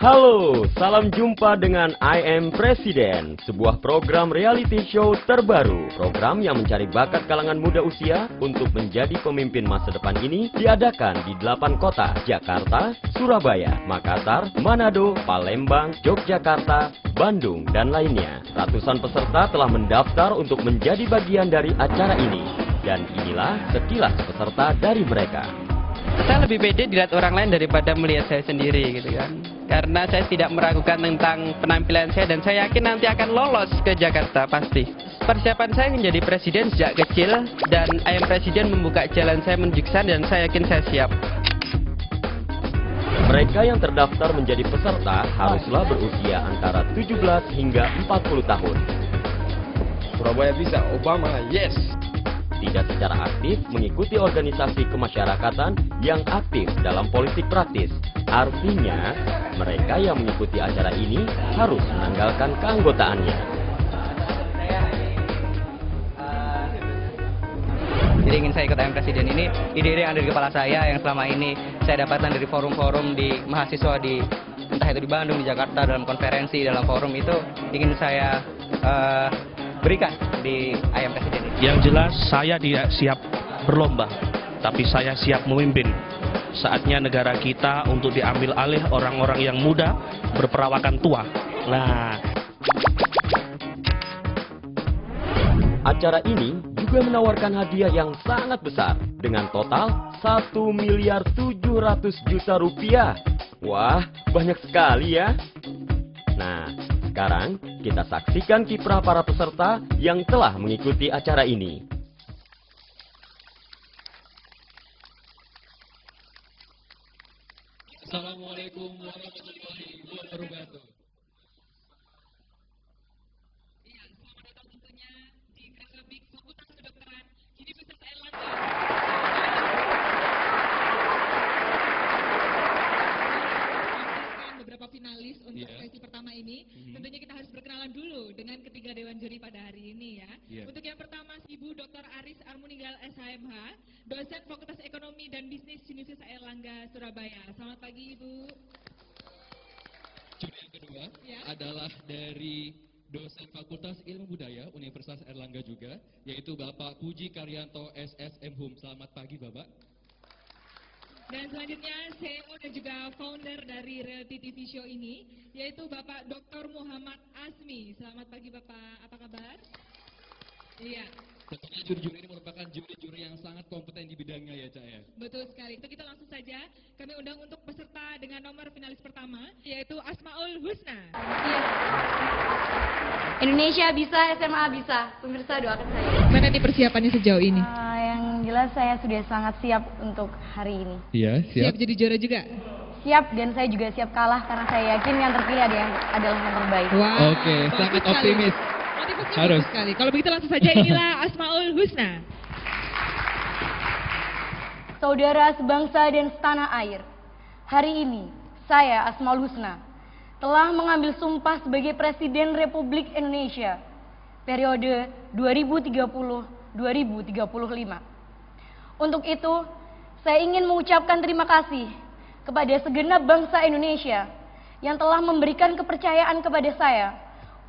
Halo, salam jumpa dengan I Am Presiden, sebuah program reality show terbaru. Program yang mencari bakat kalangan muda usia untuk menjadi pemimpin masa depan ini diadakan di 8 kota, Jakarta, Surabaya, Makassar, Manado, Palembang, Yogyakarta, Bandung, dan lainnya. Ratusan peserta telah mendaftar untuk menjadi bagian dari acara ini. Dan inilah sekilas peserta dari mereka. Saya lebih pede dilihat orang lain daripada melihat saya sendiri gitu kan. Karena saya tidak meragukan tentang penampilan saya dan saya yakin nanti akan lolos ke Jakarta pasti. Persiapan saya menjadi presiden sejak kecil dan I Am Presiden membuka jalan saya menuju ke sana dan saya yakin saya siap. Mereka yang terdaftar menjadi peserta haruslah berusia antara 17 hingga 40 tahun. Surabaya bisa, Obama, yes! Tidak secara aktif mengikuti organisasi kemasyarakatan yang aktif dalam politik praktis. Artinya, mereka yang mengikuti acara ini harus menanggalkan keanggotaannya. Jadi ingin saya ikut I Am Presiden ini, ide-ide yang ada di kepala saya yang selama ini saya dapatkan dari forum-forum di mahasiswa di entah itu di Bandung, di Jakarta, dalam konferensi, dalam forum itu ingin saya berikan di I Am Presiden ini. Yang jelas saya tidak siap berlomba, tapi saya siap memimpin. Saatnya negara kita untuk diambil alih orang-orang yang muda berperawakan tua. Nah, acara ini juga menawarkan hadiah yang sangat besar dengan total 1.700.000.000 rupiah. Wah, banyak sekali ya. Nah, sekarang kita saksikan kiprah para peserta yang telah mengikuti acara ini. Assalamualaikum warahmatullahi wabarakatuh. Iya, selamat datang tentunya di Akademik Fakultas Kedokteran Universitas Airlangga. Beberapa finalis untuk sesi pertama ini. Tentunya kita harus berkenalan dulu dengan ketiga dewan juri pada hari ini ya. Untuk yang pertama, Ibu Dr. Aris Armuninggal SHMH, dosen Fakultas Ekonomi dan Bisnis Universitas Airlangga Surabaya. Selamat pagi Ibu. Juri yang kedua adalah dari dosen Fakultas Ilmu Budaya Universitas Airlangga juga, yaitu Bapak Puji Karyanto SSM Hum. Selamat pagi Bapak. Dan selanjutnya CEO dan juga founder dari reality TV show ini, yaitu Bapak Dr. Muhammad Asmi. Selamat pagi Bapak, apa kabar? Iya. Tentunya juri-juri ini merupakan juri-juri yang sangat kompeten di bidangnya ya Cak ya. Betul sekali. Itu kita langsung saja kami undang untuk peserta dengan nomor finalis pertama, yaitu Asmaul Husna. Iya. Indonesia bisa, SMA bisa. Pemirsa doakan saya. Mana nih persiapannya sejauh ini? Yang jelas saya sudah sangat siap untuk hari ini. Iya, siap jadi juara juga? Siap, dan saya juga siap kalah karena saya yakin yang terpilih adalah yang terbaik. Wow. Oke, sangat optimis. Motivasinya harus sekali. Kalau begitu langsung saja inilah Asmaul Husna. Saudara sebangsa dan setanah air, hari ini saya Asmaul Husna telah mengambil sumpah sebagai Presiden Republik Indonesia periode 2030-2035. Untuk itu, saya ingin mengucapkan terima kasih kepada segenap bangsa Indonesia yang telah memberikan kepercayaan kepada saya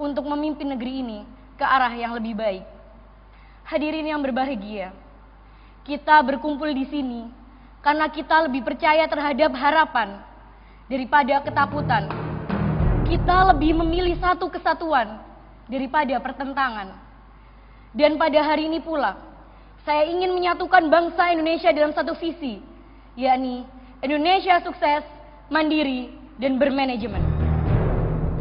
untuk memimpin negeri ini ke arah yang lebih baik. Hadirin yang berbahagia, kita berkumpul di sini karena kita lebih percaya terhadap harapan daripada ketakutan. Kita lebih memilih satu kesatuan daripada pertentangan. Dan pada hari ini pula, saya ingin menyatukan bangsa Indonesia dalam satu visi, yakni Indonesia sukses, mandiri, dan bermanajemen.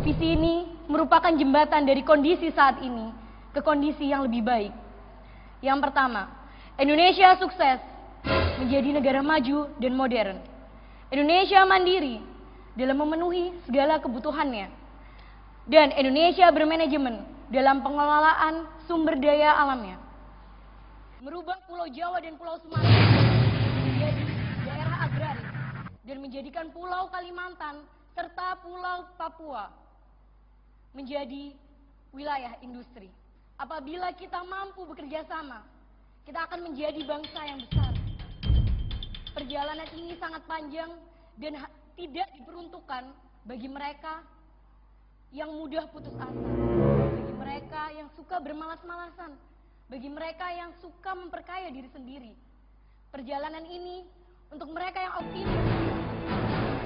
Visi ini merupakan jembatan dari kondisi saat ini ke kondisi yang lebih baik. Yang pertama, Indonesia sukses menjadi negara maju dan modern. Indonesia mandiri dalam memenuhi segala kebutuhannya. Dan Indonesia bermanajemen dalam pengelolaan sumber daya alamnya. Merubah Pulau Jawa dan Pulau Sumatera menjadi daerah agraris dan menjadikan Pulau Kalimantan serta Pulau Papua menjadi wilayah industri. Apabila kita mampu bekerja sama, kita akan menjadi bangsa yang besar. Perjalanan ini sangat panjang dan tidak diperuntukkan bagi mereka yang mudah putus asa, bagi mereka yang suka bermalas-malasan, bagi mereka yang suka memperkaya diri sendiri. Perjalanan ini untuk mereka yang optimis,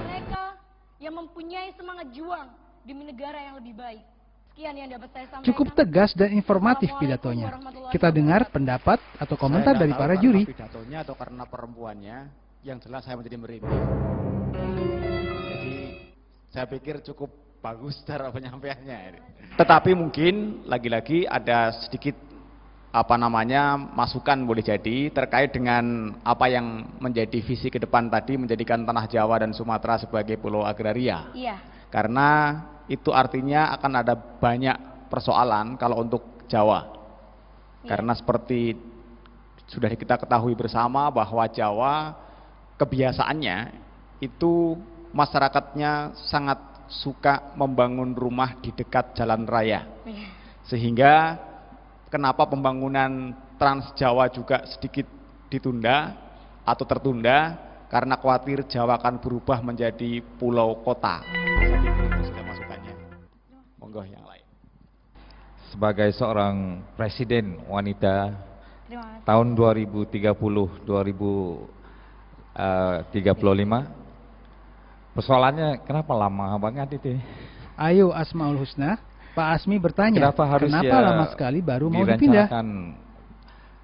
mereka yang mempunyai semangat juang demi negara yang lebih baik. Sekian yang dapat saya sampaikan. Cukup tegas dan informatif pidatonya. Kita dengar pendapat atau komentar dari para juri. Pidatonya atau karena perempuannya, yang jelas saya menjadi merinding. Jadi saya pikir cukup bagus cara penyampaiannya. Tetapi mungkin lagi-lagi ada sedikit masukan boleh jadi terkait dengan apa yang menjadi visi ke depan tadi, menjadikan tanah Jawa dan Sumatera sebagai pulau agraria. Iya. Karena itu artinya akan ada banyak persoalan kalau untuk Jawa. Iya. Karena seperti sudah kita ketahui bersama bahwa Jawa kebiasaannya itu masyarakatnya sangat suka membangun rumah di dekat jalan raya. Iya. Sehingga kenapa pembangunan Trans Jawa juga sedikit ditunda atau tertunda, karena khawatir Jawa akan berubah menjadi pulau kota. Saya pikir itu sudah masukannya. Monggo yang lain. Sebagai seorang presiden wanita Terima kasih. tahun 2030-2035, persoalannya kenapa lama banget itu? Ayo Asmaul Husna, Pak Asmi bertanya, Kenapa harus kenapa ya lama sekali baru mau dipindah? direncanakan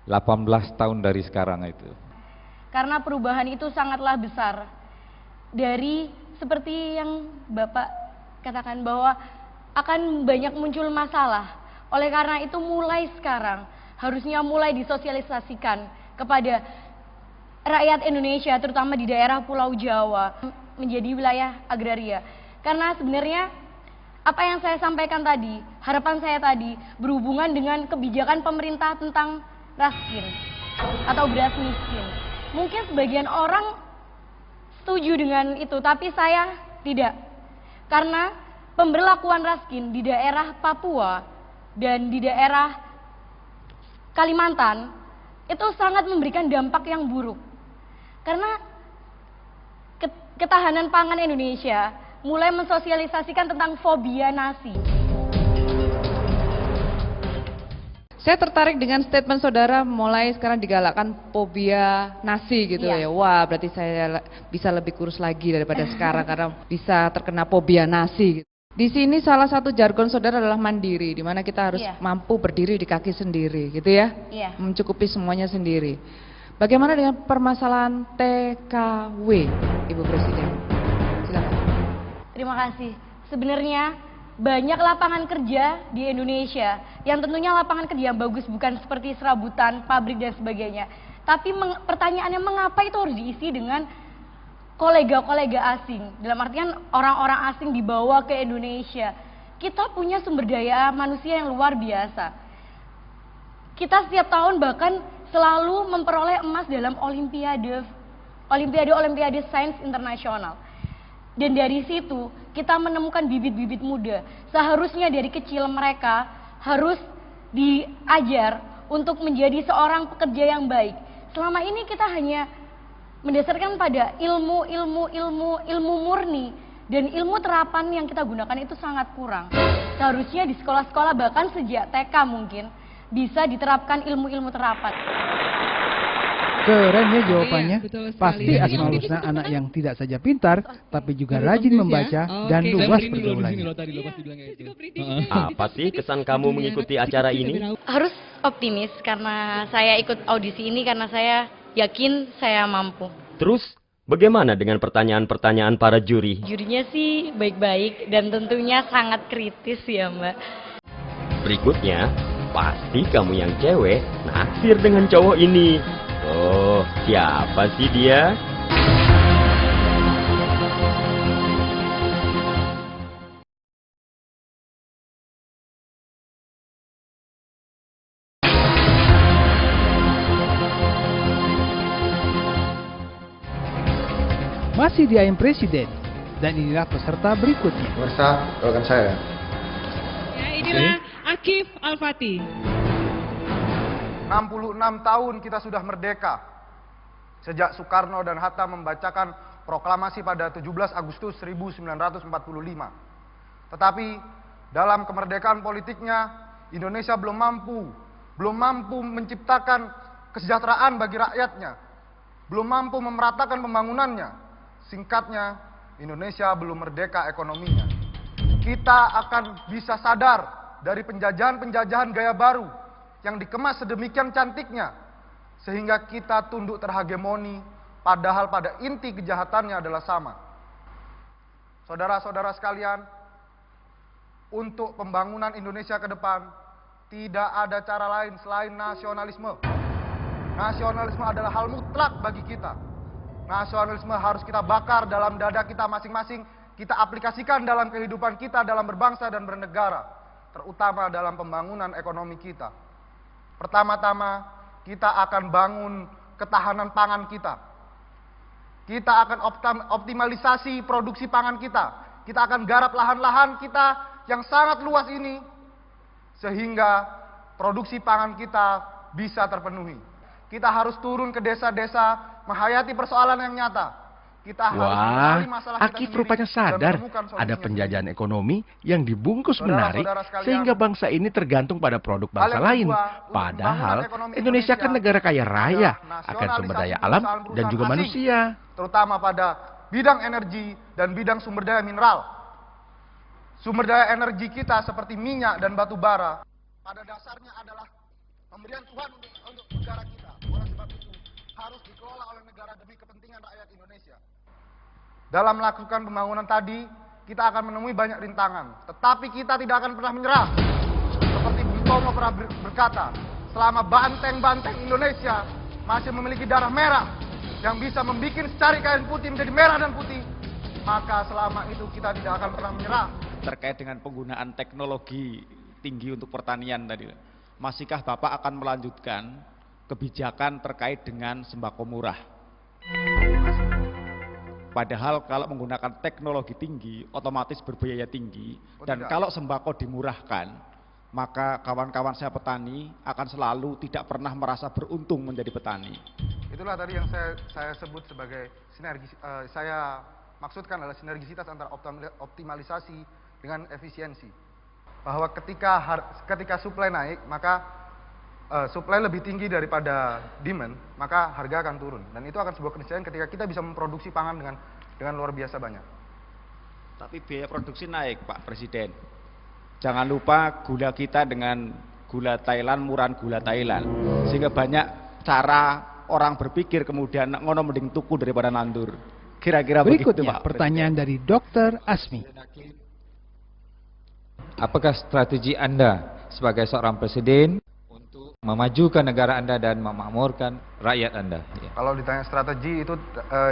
18 tahun dari sekarang itu? Karena perubahan itu sangatlah besar. Dari seperti yang Bapak katakan bahwa akan banyak muncul masalah. Oleh karena itu mulai sekarang harusnya mulai disosialisasikan kepada rakyat Indonesia, terutama di daerah Pulau Jawa menjadi wilayah agraria. Karena sebenarnya apa yang saya sampaikan tadi, harapan saya tadi berhubungan dengan kebijakan pemerintah tentang raskin atau beras miskin. Mungkin sebagian orang setuju dengan itu, tapi saya tidak. Karena pemberlakuan raskin di daerah Papua dan di daerah Kalimantan itu sangat memberikan dampak yang buruk. Karena ketahanan pangan Indonesia mulai mensosialisasikan tentang fobia nasi. Saya tertarik dengan statement saudara mulai sekarang digalakkan fobia nasi gitu Iya. ya. Wah, berarti saya bisa lebih kurus lagi daripada sekarang karena bisa terkena fobia nasi. Di sini salah satu jargon saudara adalah mandiri, di mana kita harus Iya. mampu berdiri di kaki sendiri, gitu ya. Iya. Mencukupi semuanya sendiri. Bagaimana dengan permasalahan TKW, Ibu Presiden? Silakan. Terima kasih. Sebenarnya banyak lapangan kerja di Indonesia yang tentunya lapangan kerja yang bagus, bukan seperti serabutan, pabrik dan sebagainya. Tapi pertanyaannya mengapa itu harus diisi dengan kolega-kolega asing? Dalam artian orang-orang asing dibawa ke Indonesia. Kita punya sumber daya manusia yang luar biasa. Kita setiap tahun bahkan selalu memperoleh emas dalam olimpiade sains internasional. Dan dari situ kita menemukan bibit-bibit muda. Seharusnya dari kecil mereka harus diajar untuk menjadi seorang pekerja yang baik. Selama ini kita hanya mendasarkan pada ilmu murni, dan ilmu terapan yang kita gunakan itu sangat kurang. Seharusnya di sekolah-sekolah bahkan sejak TK mungkin bisa diterapkan ilmu-ilmu terapan. Keren ya jawabannya. Iya, betul sekali. Pasti Iya, Asmaul iya. Husna anak yang tidak saja pintar, tapi juga Harus rajin bagus ya. membaca dan Oke, luas saya merinding loh di sini pergaulannya. loh tadi loh pas dibilang kayak gitu. Apa sih kesan kamu mengikuti acara ini? Harus optimis karena saya ikut audisi ini karena saya yakin saya mampu. Terus, bagaimana dengan pertanyaan-pertanyaan para juri? Jurinya sih baik-baik dan tentunya sangat kritis ya Mbak. Berikutnya, pasti kamu yang cewek naksir dengan cowok ini. Oh, siapa sih dia? Masih di I Am Presiden, dan inilah peserta berikutnya. Pemirsa, doakan saya. Ya, inilah Akif Al-Fatih. 66 tahun kita sudah merdeka. Sejak Soekarno dan Hatta membacakan proklamasi pada 17 Agustus 1945. Tetapi dalam kemerdekaan politiknya, Indonesia belum mampu menciptakan kesejahteraan bagi rakyatnya, belum mampu memeratakan pembangunannya. Singkatnya, Indonesia belum merdeka ekonominya. Kita akan bisa sadar dari penjajahan-penjajahan gaya baru yang dikemas sedemikian cantiknya, sehingga kita tunduk terhegemoni, padahal pada inti kejahatannya adalah sama. Saudara-saudara sekalian, untuk pembangunan Indonesia ke depan, tidak ada cara lain selain nasionalisme. Nasionalisme adalah hal mutlak bagi kita. Nasionalisme harus kita bakar dalam dada kita masing-masing, kita aplikasikan dalam kehidupan kita dalam berbangsa dan bernegara, terutama dalam pembangunan ekonomi kita. Pertama-tama, kita akan bangun ketahanan pangan kita. Kita akan optimalisasi produksi pangan kita. Kita akan garap lahan-lahan kita yang sangat luas ini, sehingga produksi pangan kita bisa terpenuhi. Kita harus turun ke desa-desa, menghayati persoalan yang nyata. Kita harus mengenali masalah kita Akif sendiri rupanya dan sadar menemukan ada solusinya penjajahan ekonomi yang dibungkus Saudara-saudara menarik sekalian, sehingga bangsa ini tergantung pada produk bangsa yang lain. kedua, untuk Padahal pembangunan ekonomi Indonesia kan negara kaya raya adalah akan sumber daya nasionalisasi alam dan perusahaan-perusahaan juga asing, manusia. terutama pada bidang energi dan bidang sumber daya mineral. Sumber daya energi kita seperti minyak dan batu bara pada dasarnya adalah pemberian Tuhan untuk negara kita. Oleh sebab itu harus dikelola oleh negara demi kepentingan rakyat Indonesia. Dalam melakukan pembangunan tadi, kita akan menemui banyak rintangan, tetapi kita tidak akan pernah menyerah. Seperti Bung Tomo pernah berkata, selama banteng-banteng Indonesia masih memiliki darah merah yang bisa membuat secari kain putih menjadi merah dan putih, maka selama itu kita tidak akan pernah menyerah. Terkait dengan penggunaan teknologi tinggi untuk pertanian tadi, masihkah Bapak akan melanjutkan kebijakan terkait dengan sembako murah? Padahal kalau menggunakan teknologi tinggi, otomatis berbiaya tinggi, dan kalau sembako dimurahkan, maka kawan-kawan saya petani akan selalu tidak pernah merasa beruntung menjadi petani. Itulah tadi yang saya sebut sebagai sinergi. Saya maksudkan adalah sinergisitas antara optimalisasi dengan efisiensi. Bahwa ketika supply naik, maka supply lebih tinggi daripada demand, maka harga akan turun. Dan itu akan sebuah keniscayaan ketika kita bisa memproduksi pangan dengan luar biasa banyak. Tapi biaya produksi naik, Pak Presiden. Jangan lupa gula kita dengan gula Thailand, murahan gula Thailand. Sehingga banyak cara orang berpikir kemudian ngono mending tuku daripada nandur. Kira-kira begitu, Berikutnya Pak pertanyaan dari Dr. Asmi. Apakah strategi Anda sebagai seorang presiden untuk memajukan negara Anda dan memakmurkan rakyat Anda? Ya. Kalau ditanya strategi itu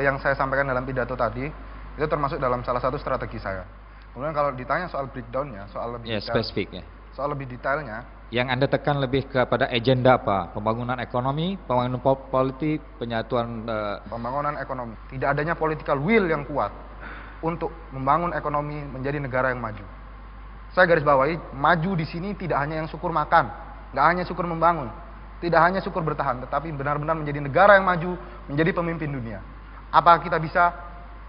yang saya sampaikan dalam pidato tadi, itu termasuk dalam salah satu strategi saya. Kemudian kalau ditanya soal breakdown-nya, soal lebih Ya, spesifik ya. soal lebih detailnya, Yang Anda tekan lebih kepada agenda apa? Pembangunan ekonomi, pembangunan politik, penyatuan pembangunan ekonomi. Tidak adanya political will yang kuat untuk membangun ekonomi menjadi negara yang maju. Saya garis bawahi, maju di sini tidak hanya yang syukur makan, nggak hanya syukur membangun, tidak hanya syukur bertahan, tetapi benar-benar menjadi negara yang maju, menjadi pemimpin dunia. Apa kita bisa?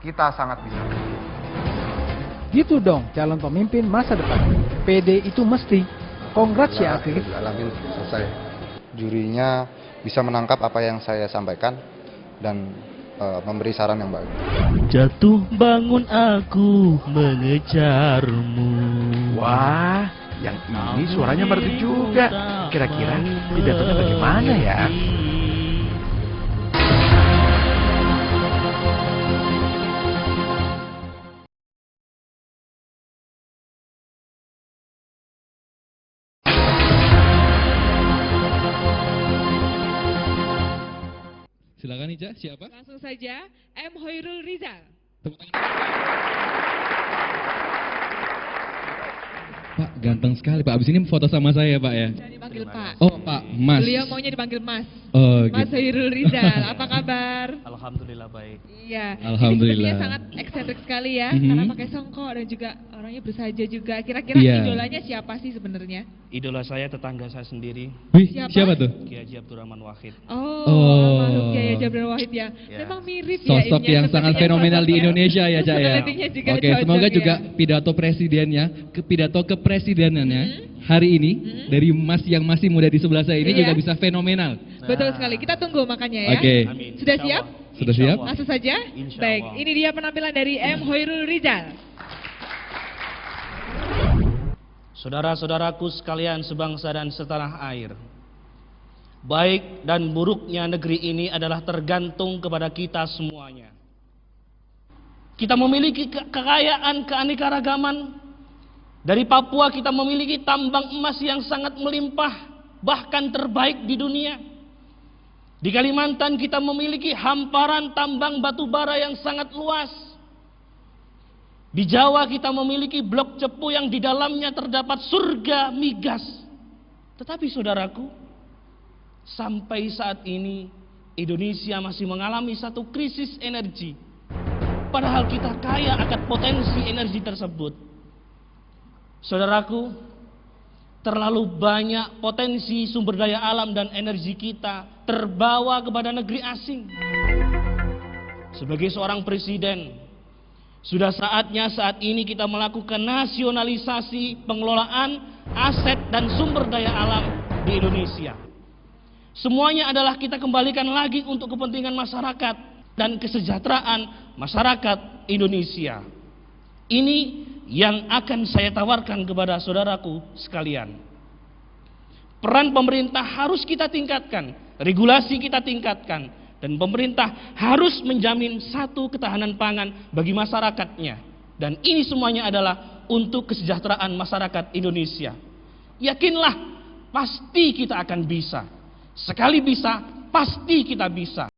Kita sangat bisa. Gitu dong calon pemimpin masa depan. PD itu mesti. Congrats ya Akif. Alamin selesai. Jurinya bisa menangkap apa yang saya sampaikan dan memberi saran yang baik. Jatuh bangun aku mengejarmu. Wah, yang ini suaranya merdu juga. Kira-kira pidatonya bagaimana ya? Silakan Ica, siapa? Langsung saja, M. Hoirul Rizal. Pak, ganteng sekali Pak. Abis ini foto sama saya Pak ya? Jangan dipanggil Pak. Oh Pak, Mas. Beliau maunya dipanggil Mas. Oh, Mas gitu. Hoirul Rizal, apa kabar? Alhamdulillah baik. Iya. Alhamdulillah. Ini sepertinya sangat Menarik sekali ya, karena pakai songkok dan juga orangnya bersahaja juga. Kira-kira idolanya siapa sih sebenarnya? Idola saya tetangga saya sendiri. Wih, siapa tuh? Kiai Haji Abdurrahman Wahid. Almarhum Kiai Haji Abdurrahman Wahid ya. Memang mirip ya. Sosok yang sangat fenomenal di Indonesia ya, Cak ya. Oke, semoga juga pidato presidennya, pidato kepresidenannya hari ini dari Mas yang masih muda di sebelah saya ini juga bisa fenomenal. Betul sekali. Kita tunggu makanya ya. Oke. Sudah siap? Sudah siap? Langsung saja. Baik, ini dia penampilan dari M. Hoirul Rizal. Saudara-saudaraku sekalian sebangsa dan setanah air. Baik dan buruknya negeri ini adalah tergantung kepada kita semuanya. Kita memiliki kekayaan, keanekaragaman. Dari Papua kita memiliki tambang emas yang sangat melimpah, bahkan terbaik di dunia. Di Kalimantan kita memiliki hamparan tambang batu bara yang sangat luas. Di Jawa kita memiliki blok cepu yang di dalamnya terdapat surga migas. Tetapi saudaraku, sampai saat ini Indonesia masih mengalami satu krisis energi. Padahal kita kaya akan potensi energi tersebut. Saudaraku, terlalu banyak potensi sumber daya alam dan energi kita terbawa kepada negeri asing. Sebagai seorang presiden, sudah saatnya saat ini kita melakukan nasionalisasi pengelolaan aset dan sumber daya alam di Indonesia. Semuanya adalah kita kembalikan lagi untuk kepentingan masyarakat dan kesejahteraan masyarakat Indonesia. Ini yang akan saya tawarkan kepada saudaraku sekalian. Peran pemerintah harus kita tingkatkan, regulasi kita tingkatkan, dan pemerintah harus menjamin satu ketahanan pangan bagi masyarakatnya. Dan ini semuanya adalah untuk kesejahteraan masyarakat Indonesia. Yakinlah, pasti kita akan bisa. Sekali bisa, pasti kita bisa.